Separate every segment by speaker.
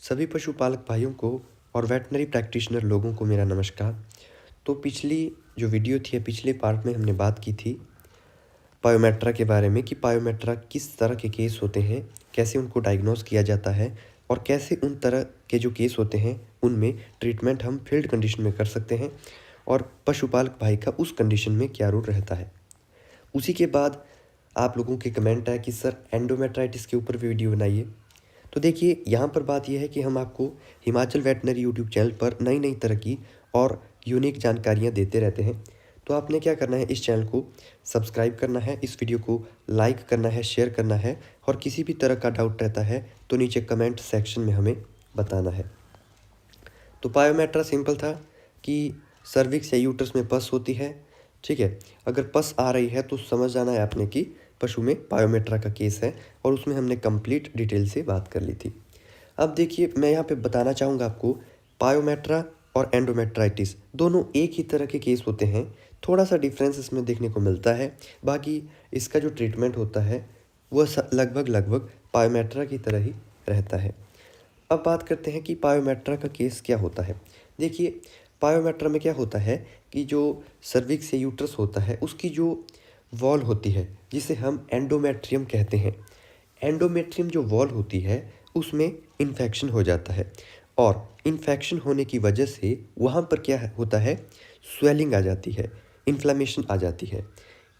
Speaker 1: सभी पशुपालक भाइयों को और वेटनरी प्रैक्टिशनर लोगों को मेरा नमस्कार। तो पिछली जो वीडियो थी, पिछले पार्ट में हमने बात की थी पायोमेट्रा के बारे में कि पायोमेट्रा किस तरह के केस होते हैं, कैसे उनको डायग्नोस किया जाता है और कैसे उन तरह के जो केस होते हैं उनमें ट्रीटमेंट हम फील्ड कंडीशन में कर सकते हैं और पशुपालक भाई का उस कंडीशन में क्या रोल रहता है। उसी के बाद आप लोगों के कमेंट आया कि सर एंडोमेट्राइटिस के ऊपर भी वीडियो बनाइए। तो देखिए, यहाँ पर बात यह है कि हम आपको हिमाचल वेटनरी यूट्यूब चैनल पर नई नई तरह की और यूनिक जानकारियाँ देते रहते हैं। तो आपने क्या करना है, इस चैनल को सब्सक्राइब करना है, इस वीडियो को लाइक करना है, शेयर करना है और किसी भी तरह का डाउट रहता है तो नीचे कमेंट सेक्शन में हमें बताना है। तो पायोमेट्रा सिंपल था कि सर्विक्स या यूट्रस में पस होती है। ठीक है, अगर पस आ रही है तो समझ जाना है आपने कि पशु में पायोमेट्रा का केस है और उसमें हमने कंप्लीट डिटेल से बात कर ली थी। अब देखिए, मैं यहाँ पे बताना चाहूँगा आपको, पायोमेट्रा और एंडोमेट्राइटिस दोनों एक ही तरह के केस होते हैं। थोड़ा सा डिफरेंस इसमें देखने को मिलता है, बाकी इसका जो ट्रीटमेंट होता है वह लगभग पायोमेट्रा की तरह ही रहता है। अब बात करते हैं कि पायोमेट्रा का केस क्या होता है। देखिए, पायोमेट्रा में क्या होता है कि जो सर्विक्स या यूट्रस होता है उसकी जो वॉल होती है जिसे हम एंडोमेट्रियम कहते हैं, एंडोमेट्रियम जो वॉल होती है उसमें इन्फेक्शन हो जाता है और इन्फेक्शन होने की वजह से वहाँ पर क्या होता है, स्वेलिंग आ जाती है, इन्फ्लामेशन आ जाती है।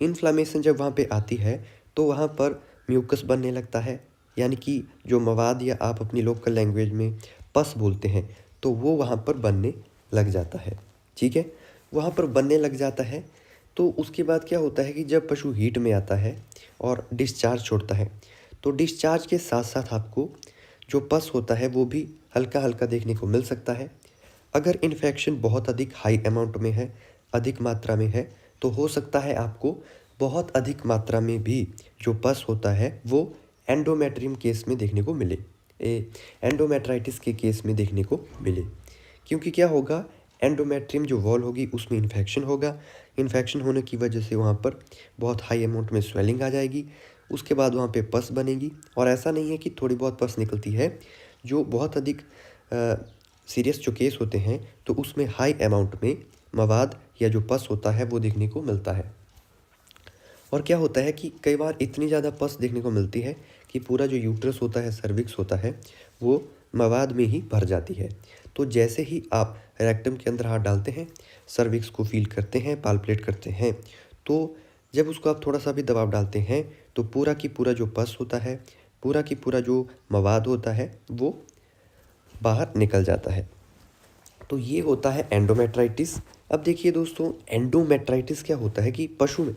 Speaker 1: इन्फ्लामेशन जब वहाँ पे आती है तो वहाँ पर म्यूकस बनने लगता है, यानी कि जो मवाद या आप अपनी लोकल लैंग्वेज में पस बोलते हैं तो वो वहाँ पर बनने लग जाता है। ठीक है, वहाँ पर बनने लग जाता है। तो उसके बाद क्या होता है कि जब पशु हीट में आता है और डिस्चार्ज छोड़ता है तो डिस्चार्ज के साथ साथ आपको जो पस होता है वो भी हल्का हल्का देखने को मिल सकता है। अगर इन्फेक्शन बहुत अधिक हाई अमाउंट में है, अधिक मात्रा में है, तो हो सकता है आपको बहुत अधिक मात्रा में भी जो पस होता है वो एंडोमेट्रियम केस में देखने को मिले, एंडोमेट्राइटिस के केस में देखने को मिले। क्योंकि क्या होगा, एंडोमेट्रियम जो वॉल होगी उसमें इन्फेक्शन होगा, इन्फेक्शन होने की वजह से वहाँ पर बहुत हाई अमाउंट में स्वेलिंग आ जाएगी, उसके बाद वहाँ पे पस बनेगी। और ऐसा नहीं है कि थोड़ी बहुत पस निकलती है, जो बहुत अधिक सीरियस जो केस होते हैं तो उसमें हाई अमाउंट में मवाद या जो पस होता है वो देखने को मिलता है। और क्या होता है कि कई बार इतनी ज़्यादा पस देखने को मिलती है कि पूरा जो यूट्रस होता है, सर्विक्स होता है, वो मवाद में ही भर जाती है। तो जैसे ही आप रेक्टम के अंदर हाथ डालते हैं, सर्विक्स को फील करते हैं, पाल्पेट करते हैं, तो जब उसको आप थोड़ा सा भी दबाव डालते हैं तो पूरा की पूरा जो पस होता है, पूरा की पूरा जो मवाद होता है वो बाहर निकल जाता है। तो ये होता है एंडोमेट्राइटिस। अब देखिए दोस्तों, एंडोमेट्राइटिस क्या होता है कि पशु में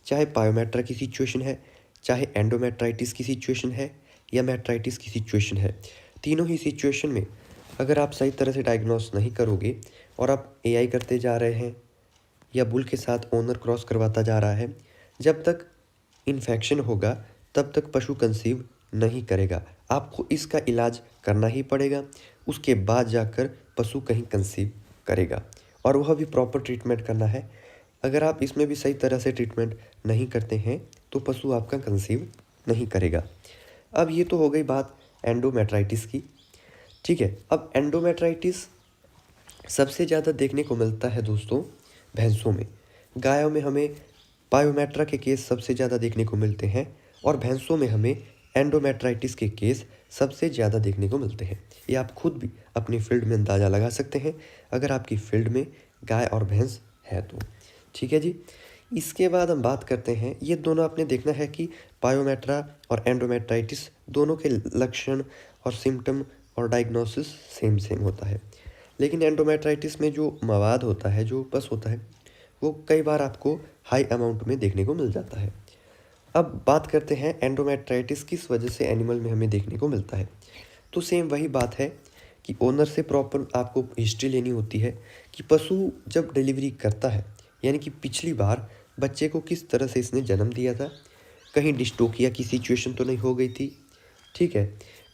Speaker 1: चाहे पायोमेट्रा की सिचुएशन है, चाहे एंडोमेट्राइटिस की सिचुएशन है या मेट्राइटिस की सिचुएशन है, तीनों ही सिचुएशन में अगर आप सही तरह से डायग्नोस नहीं करोगे और आप एआई करते जा रहे हैं या बुल के साथ ओनर क्रॉस करवाता जा रहा है, जब तक इन्फेक्शन होगा तब तक पशु कंसीव नहीं करेगा। आपको इसका इलाज करना ही पड़ेगा, उसके बाद जाकर पशु कहीं कंसीव करेगा और वह भी प्रॉपर ट्रीटमेंट करना है। अगर आप इसमें भी सही तरह से ट्रीटमेंट नहीं करते हैं तो पशु आपका कंसीव नहीं करेगा। अब ये तो हो गई बात एंडोमेट्राइटिस की। ठीक है, अब एंडोमेट्राइटिस सबसे ज़्यादा देखने को मिलता है दोस्तों भैंसों में। गायों में हमें पायोमेट्रा के केस सबसे ज़्यादा देखने को मिलते हैं और भैंसों में हमें एंडोमेट्राइटिस के केस सबसे ज़्यादा देखने को मिलते हैं। ये आप खुद भी अपनी फील्ड में अंदाज़ा लगा सकते हैं अगर आपकी फील्ड में गाय और भैंस है तो। ठीक है जी, इसके बाद हम बात करते हैं, ये दोनों आपने देखना है कि पायोमेट्रा और एंडोमेट्राइटिस दोनों के लक्षण और सिम्टम और डायग्नोसिस सेम होता है। लेकिन एंडोमेट्राइटिस में जो मवाद होता है, जो पस होता है, वो कई बार आपको हाई अमाउंट में देखने को मिल जाता है। अब बात करते हैं एंडोमेट्राइटिस किस वजह से एनिमल में हमें देखने को मिलता है। तो सेम वही बात है कि ओनर से प्रॉपर आपको हिस्ट्री लेनी होती है कि पशु जब डिलीवरी करता है, यानी कि पिछली बार बच्चे को किस तरह से इसने जन्म दिया था, कहीं डिस्टोकिया की सिचुएशन तो नहीं हो गई थी, ठीक है,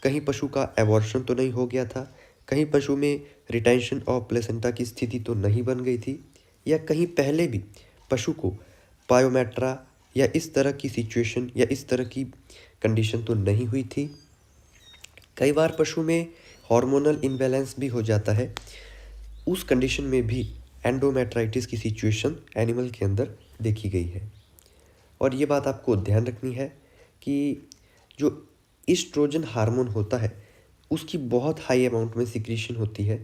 Speaker 1: कहीं पशु का एबॉर्शन तो नहीं हो गया था, कहीं पशु में रिटेंशन ऑफ प्लेसेंटा की स्थिति तो नहीं बन गई थी, या कहीं पहले भी पशु को पायोमेट्रा या इस तरह की सिचुएशन या इस तरह की कंडीशन तो नहीं हुई थी। कई बार पशु में हार्मोनल इम्बैलेंस भी हो जाता है, उस कंडीशन में भी एंडोमेट्राइटिस की सिचुएशन एनिमल के अंदर देखी गई है। और ये बात आपको ध्यान रखनी है कि जो ईस्ट्रोजन हार्मोन होता है उसकी बहुत हाई अमाउंट में सिक्रीशन होती है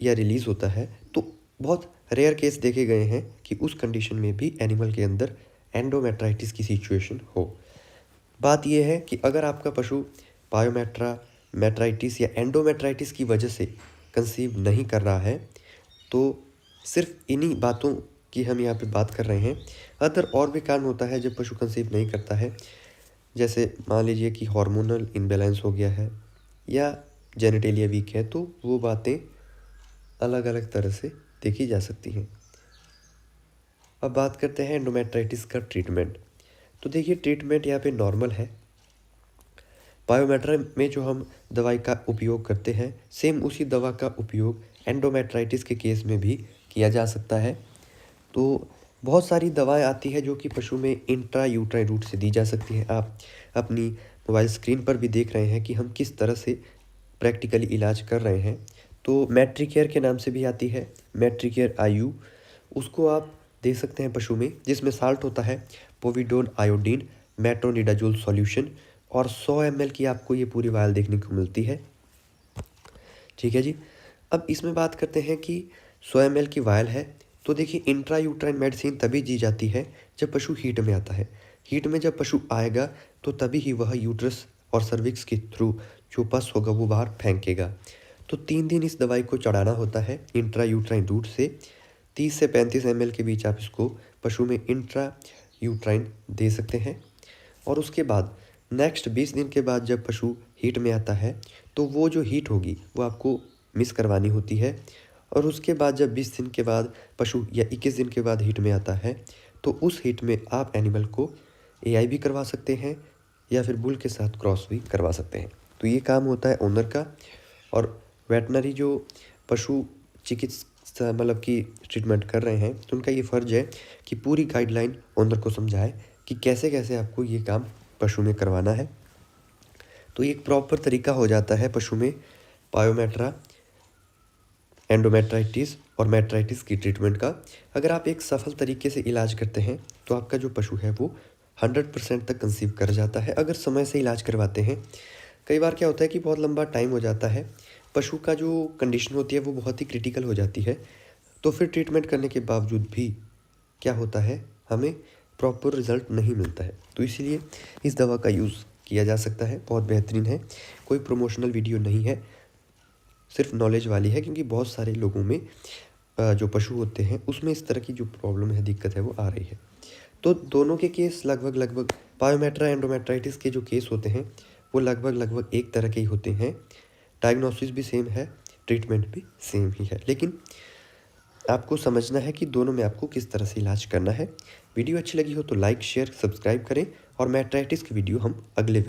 Speaker 1: या रिलीज़ होता है, तो बहुत रेयर केस देखे गए हैं कि उस कंडीशन में भी एनिमल के अंदर एंडोमेट्राइटिस की सिचुएशन हो। बात यह है कि अगर आपका पशु पायोमेट्रा, मेट्राइटिस या एंडोमेट्राइटिस की वजह से कंसीव नहीं कर रहा है, तो सिर्फ इन्हीं बातों की हम यहाँ पे बात कर रहे हैं। अदर और भी कारण होता है जब पशु कंसीव नहीं करता है, जैसे मान लीजिए कि हार्मोनल इम्बैलेंस हो गया है या जेनिटेलिया वीक है, तो वो बातें अलग अलग तरह से देखी जा सकती हैं। अब बात करते हैं एंडोमेट्राइटिस का ट्रीटमेंट। तो देखिए, ट्रीटमेंट यहाँ पे नॉर्मल है। पायोमेट्रा में जो हम दवाई का उपयोग करते हैं, सेम उसी दवा का उपयोग एंडोमेट्राइटिस के केस में भी किया जा सकता है। तो बहुत सारी दवाएं आती है जो कि पशु में इंट्रा यूट्राइन रूट से दी जा सकती है। आप अपनी मोबाइल स्क्रीन पर भी देख रहे हैं कि हम किस तरह से प्रैक्टिकली इलाज कर रहे हैं। तो मैट्रिकेयर के नाम से भी आती है, मैट्रिकेयर आयु, उसको आप दे सकते हैं पशु में, जिसमें साल्ट होता है पोविडोन आयोडीन मेट्रोनिडाजोल सॉल्यूशन, और 100 ml की आपको ये पूरी वायल देखने को मिलती है। ठीक है जी। अब इसमें बात करते हैं कि 100 ml की वायल है, तो देखिए इंट्रा यूट्राइन मेडिसिन तभी दी जाती है जब पशु हीट में आता है। हीट में जब पशु आएगा तो तभी ही वह यूट्रस और सर्विक्स के थ्रू जो पस होगा वो बाहर फेंकेगा। तो 3 दिन इस दवाई को चढ़ाना होता है इंट्रा यूट्राइन रूट से। 30 से 35 ml के बीच आप इसको पशु में इंट्रा यूट्राइन दे सकते हैं। और उसके बाद नेक्स्ट 20 दिन के बाद जब पशु हीट में आता है, तो वो जो हीट होगी वो आपको मिस करवानी होती है। और उसके बाद जब 20 दिन के बाद पशु या 21 दिन के बाद हीट में आता है, तो उस हीट में आप एनिमल को एआई भी करवा सकते हैं या फिर बुल के साथ क्रॉस भी करवा सकते हैं। तो ये काम होता है ओनर का। और वेटनरी जो पशु चिकित्सा मतलब कि ट्रीटमेंट कर रहे हैं, तो उनका ये फ़र्ज है कि पूरी गाइडलाइन ओनर को समझाए कि कैसे कैसे आपको ये काम पशु में करवाना है। तो एक प्रॉपर तरीका हो जाता है पशु में पायोमेट्रा, एंडोमेट्राइटिस और मेट्राइटिस की ट्रीटमेंट का। अगर आप एक सफल तरीके से इलाज करते हैं तो आपका जो पशु है वो 100% तक कंसीव कर जाता है, अगर समय से इलाज करवाते हैं। कई बार क्या होता है कि बहुत लंबा टाइम हो जाता है, पशु का जो कंडीशन होती है वो बहुत ही क्रिटिकल हो जाती है, तो फिर ट्रीटमेंट करने के बावजूद भी क्या होता है, हमें प्रॉपर रिज़ल्ट नहीं मिलता है। तो इसीलिए इस दवा का यूज़ किया जा सकता है, बहुत बेहतरीन है। कोई प्रमोशनल वीडियो नहीं है, सिर्फ नॉलेज वाली है, क्योंकि बहुत सारे लोगों में जो पशु होते हैं उसमें इस तरह की जो प्रॉब्लम है, दिक्कत है, वो आ रही है। तो दोनों के केस लगभग पायोमेट्रा एंडोमेट्राइटिस के जो केस होते हैं वो लगभग एक तरह के ही होते हैं। डायग्नोसिस भी सेम है, ट्रीटमेंट भी सेम ही है, लेकिन आपको समझना है कि दोनों में आपको किस तरह से इलाज करना है। वीडियो अच्छी लगी हो तो लाइक, शेयर, सब्सक्राइब करें, और मेट्राइटिस की वीडियो हम अगले